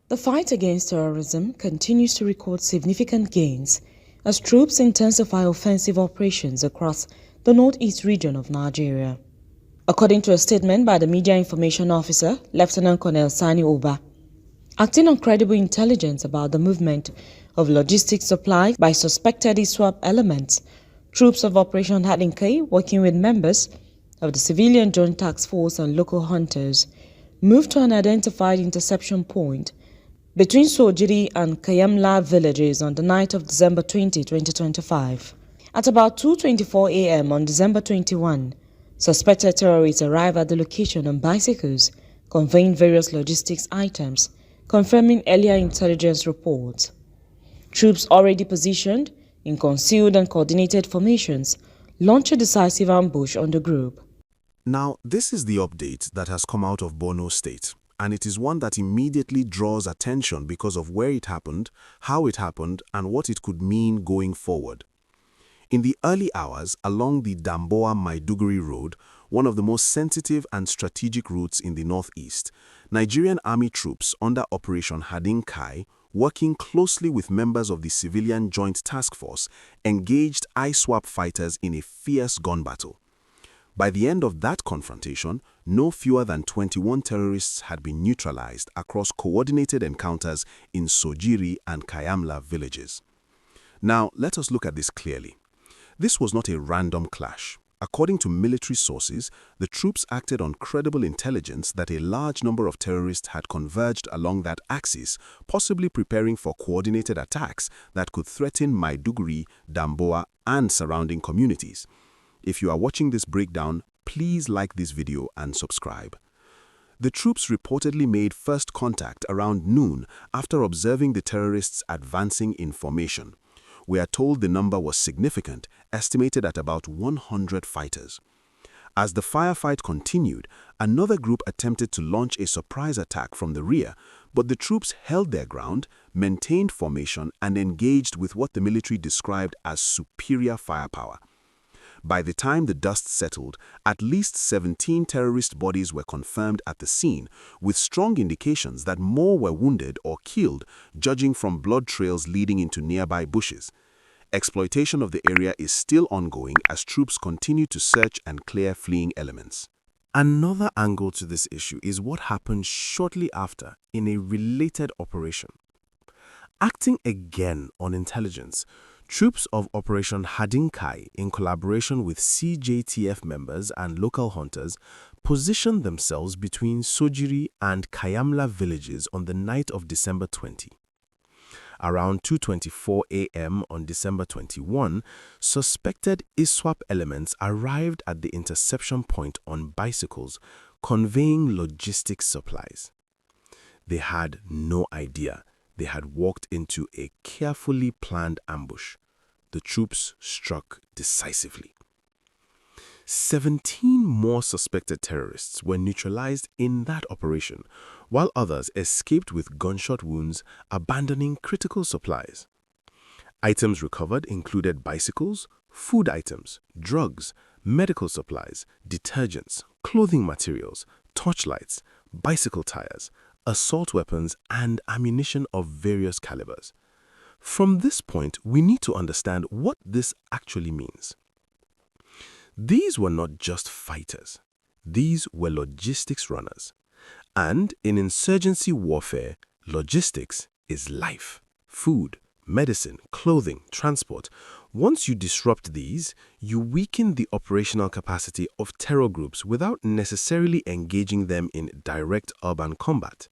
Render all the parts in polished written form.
The fight against terrorism continues to record significant gains as troops intensify offensive operations across the northeast region of Nigeria. According to a statement by the Media Information Officer, Lieutenant Colonel Sani Oba, acting on credible intelligence about the movement of logistics supplies by suspected ISWAP elements, troops of Operation Hadin Kai, working with members of the Civilian Joint Task Force and local hunters, moved to an identified interception point between Sojiri and Kayamla villages on the night of December 20, 2025. At about 2:24 a.m. on December 21, suspected terrorists arrived at the location on bicycles, conveying various logistics items, confirming earlier intelligence reports. Troops already positioned in concealed and coordinated formations launched a decisive ambush on the group. Now, this is the update that has come out of Borno State, and it is one that immediately draws attention because of where it happened, how it happened, and what it could mean going forward. In the early hours along the Damboa-Maiduguri Road, one of the most sensitive and strategic routes in the northeast, Nigerian Army troops under Operation Hadin Kai, working closely with members of the Civilian Joint Task Force, engaged ISWAP fighters in a fierce gun battle. By the end of that confrontation, no fewer than 21 terrorists had been neutralized across coordinated encounters in Sojiri and Kayamla villages. Now, let us look at this clearly. This was not a random clash. According to military sources, the troops acted on credible intelligence that a large number of terrorists had converged along that axis, possibly preparing for coordinated attacks that could threaten Maiduguri, Damboa, and surrounding communities. If you are watching this breakdown, please like this video and subscribe. The troops reportedly made first contact around noon after observing the terrorists advancing in formation. We are told the number was significant, estimated at about 100 fighters. As the firefight continued, another group attempted to launch a surprise attack from the rear, but the troops held their ground, maintained formation, and engaged with what the military described as superior firepower. By the time the dust settled, at least 17 terrorist bodies were confirmed at the scene, with strong indications that more were wounded or killed, judging from blood trails leading into nearby bushes. Exploitation of the area is still ongoing as troops continue to search and clear fleeing elements. Another angle to this issue is what happened shortly after in a related operation. Acting again on intelligence, troops of Operation Hadin Kai, in collaboration with CJTF members and local hunters, positioned themselves between Sojiri and Kayamla villages on the night of December 20. Around 2:24 a.m. on December 21, suspected ISWAP elements arrived at the interception point on bicycles, conveying logistics supplies. They had no idea they had walked into a carefully planned ambush. The troops struck decisively. 17 more suspected terrorists were neutralized in that operation, while others escaped with gunshot wounds, abandoning critical supplies. Items recovered included bicycles, food items, drugs, medical supplies, detergents, clothing materials, torchlights, bicycle tires, assault weapons, and ammunition of various calibers. From this point, we need to understand what this actually means. These were not just fighters. These were logistics runners. And in insurgency warfare, logistics is life, food, medicine, clothing, transport. Once you disrupt these, you weaken the operational capacity of terror groups without necessarily engaging them in direct urban combat.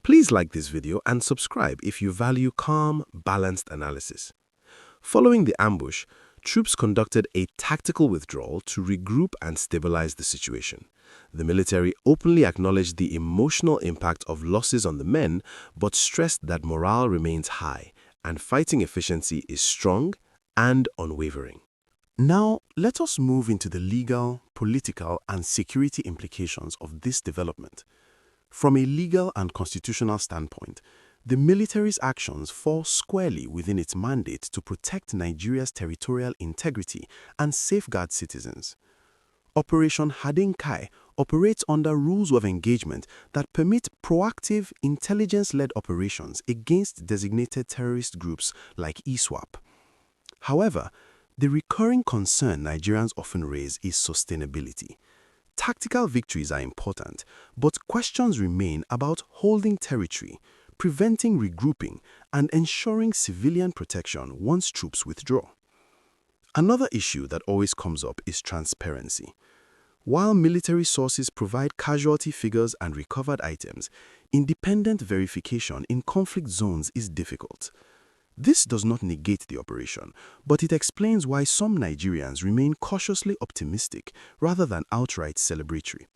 Please like this video and subscribe if you value calm, balanced analysis. Following the ambush, troops conducted a tactical withdrawal to regroup and stabilize the situation. The military openly acknowledged the emotional impact of losses on the men, but stressed that morale remains high and fighting efficiency is strong and unwavering. Now, let us move into the legal, political, and security implications of this development. From a legal and constitutional standpoint, the military's actions fall squarely within its mandate to protect Nigeria's territorial integrity and safeguard citizens. Operation Hadin Kai operates under rules of engagement that permit proactive, intelligence-led operations against designated terrorist groups like ISWAP. However, the recurring concern Nigerians often raise is sustainability. Tactical victories are important, but questions remain about holding territory, preventing regrouping, and ensuring civilian protection once troops withdraw. Another issue that always comes up is transparency. While military sources provide casualty figures and recovered items, independent verification in conflict zones is difficult. This does not negate the operation, but it explains why some Nigerians remain cautiously optimistic rather than outright celebratory.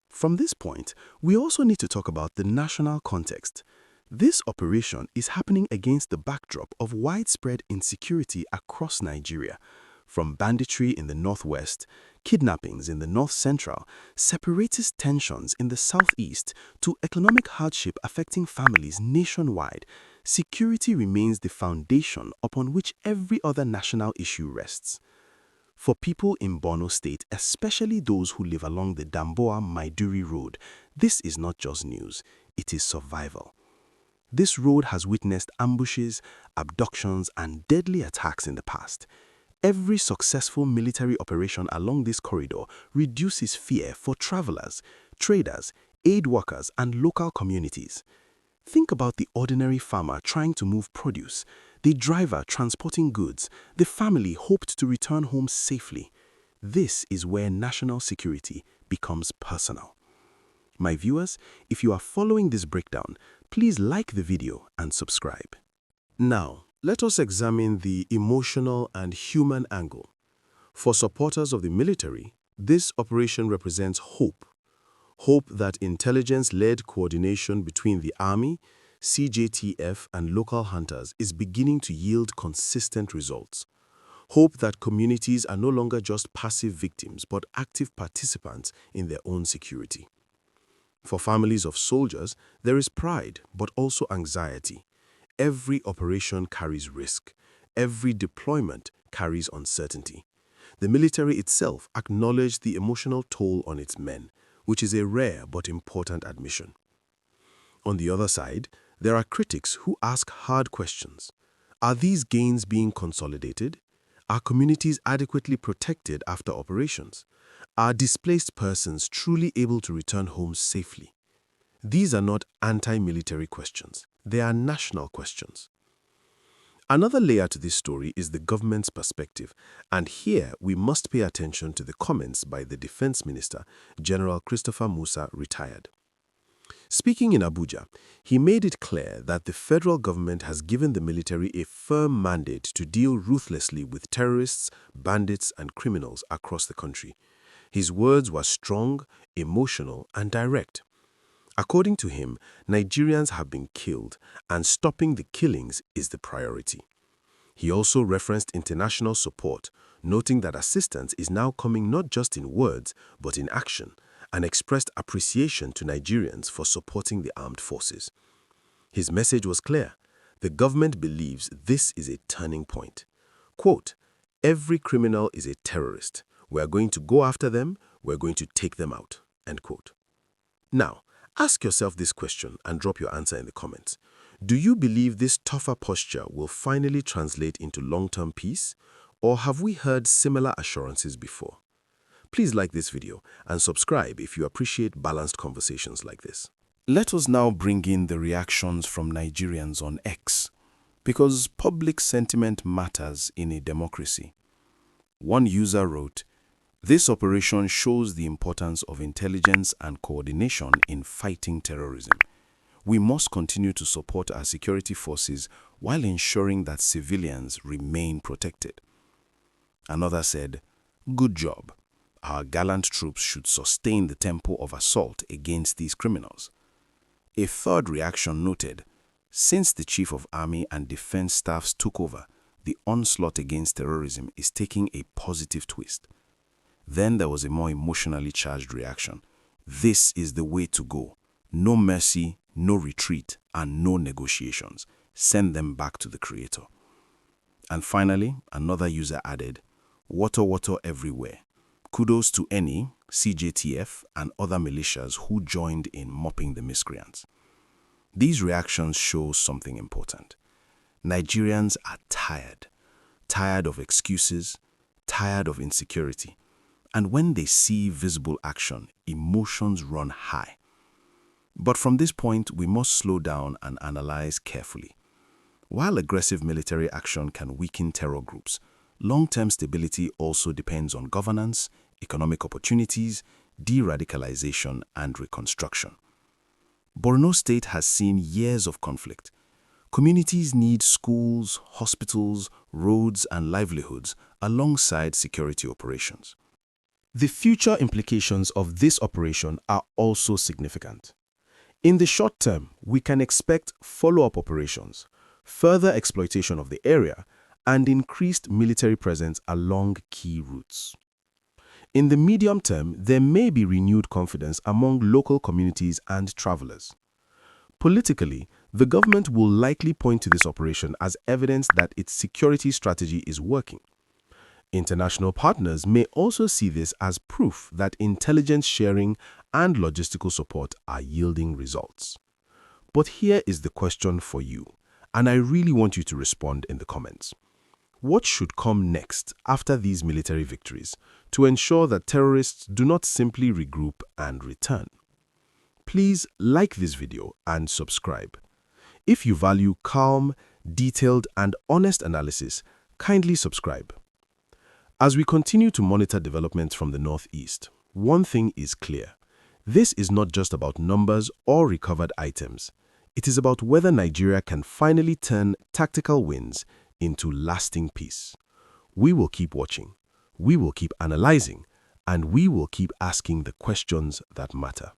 From this point, we also need to talk about the national context. This operation is happening against the backdrop of widespread insecurity across Nigeria, from banditry in the northwest, kidnappings in the north-central, separatist tensions in the southeast, to economic hardship affecting families nationwide. Security remains the foundation upon which every other national issue rests. For people in Borno State, especially those who live along the Damboa-Maiduguri Road, this is not just news, it is survival. This road has witnessed ambushes, abductions, and deadly attacks in the past. Every successful military operation along this corridor reduces fear for travelers, traders, aid workers, and local communities. Think about the ordinary farmer trying to move produce, the driver transporting goods, the family hoped to return home safely. This is where national security becomes personal. My viewers, if you are following this breakdown, please like the video and subscribe. Now, let us examine the emotional and human angle. For supporters of the military, this operation represents hope. Hope that intelligence-led coordination between the Army, CJTF, and local hunters is beginning to yield consistent results. Hope that communities are no longer just passive victims but active participants in their own security. For families of soldiers, there is pride but also anxiety. Every operation carries risk. Every deployment carries uncertainty. The military itself acknowledged the emotional toll on its men, which is a rare but important admission. On the other side, there are critics who ask hard questions. Are these gains being consolidated? Are communities adequately protected after operations? Are displaced persons truly able to return home safely? These are not anti-military questions. They are national questions. Another layer to this story is the government's perspective, and here we must pay attention to the comments by the Defense Minister, General Christopher Musa, retired. Speaking in Abuja, he made it clear that the federal government has given the military a firm mandate to deal ruthlessly with terrorists, bandits, and criminals across the country. His words were strong, emotional, and direct. According to him, Nigerians have been killed, and stopping the killings is the priority. He also referenced international support, noting that assistance is now coming not just in words, but in action, and expressed appreciation to Nigerians for supporting the armed forces. His message was clear. The government believes this is a turning point. Quote, "Every criminal is a terrorist. We are going to go after them. We are going to take them out." End quote. Now, ask yourself this question and drop your answer in the comments. Do you believe this tougher posture will finally translate into long-term peace, or have we heard similar assurances before? Please like this video and subscribe if you appreciate balanced conversations like this. Let us now bring in the reactions from Nigerians on X, because public sentiment matters in a democracy. One user wrote, "This operation shows the importance of intelligence and coordination in fighting terrorism. We must continue to support our security forces while ensuring that civilians remain protected." Another said, "Good job. Our gallant troops should sustain the tempo of assault against these criminals." A third reaction noted, "Since the Chief of Army and Defense Staffs took over, the onslaught against terrorism is taking a positive twist." Then there was a more emotionally charged reaction. "This is the way to go. No mercy, no retreat, and no negotiations. Send them back to the Creator." And finally, another user added, "Water, water everywhere. Kudos to any CJTF and other militias who joined in mopping the miscreants. These reactions show something important. Nigerians are tired of excuses, tired of insecurity. And when they see visible action, emotions run high. But from this point, we must slow down and analyze carefully. While aggressive military action can weaken terror groups, long-term stability also depends on governance, economic opportunities, de-radicalization, and reconstruction. Borno State has seen years of conflict. Communities need schools, hospitals, roads, and livelihoods alongside security operations. The future implications of this operation are also significant. In the short term, we can expect follow-up operations, further exploitation of the area, and increased military presence along key routes. In the medium term, there may be renewed confidence among local communities and travelers. Politically, the government will likely point to this operation as evidence that its security strategy is working. International partners may also see this as proof that intelligence sharing and logistical support are yielding results. But here is the question for you, and I really want you to respond in the comments. What should come next after these military victories to ensure that terrorists do not simply regroup and return? Please like this video and subscribe. If you value calm, detailed, and honest analysis, kindly subscribe. As we continue to monitor developments from the Northeast, one thing is clear. This is not just about numbers or recovered items. It is about whether Nigeria can finally turn tactical wins into lasting peace. We will keep watching, we will keep analyzing, and we will keep asking the questions that matter.